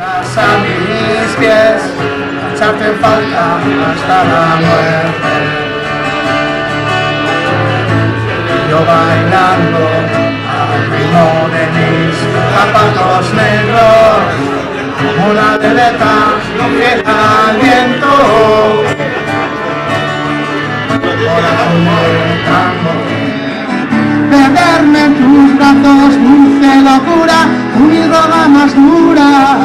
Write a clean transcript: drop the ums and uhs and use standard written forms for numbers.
A mis pies, echarte en falta hasta la muerte. Yo bailando al ritmo de mis zapatos negros, como la veleta fiel al viento. Corazón de tango, perderme en tus brazos, dulce locura, mi droga más dura.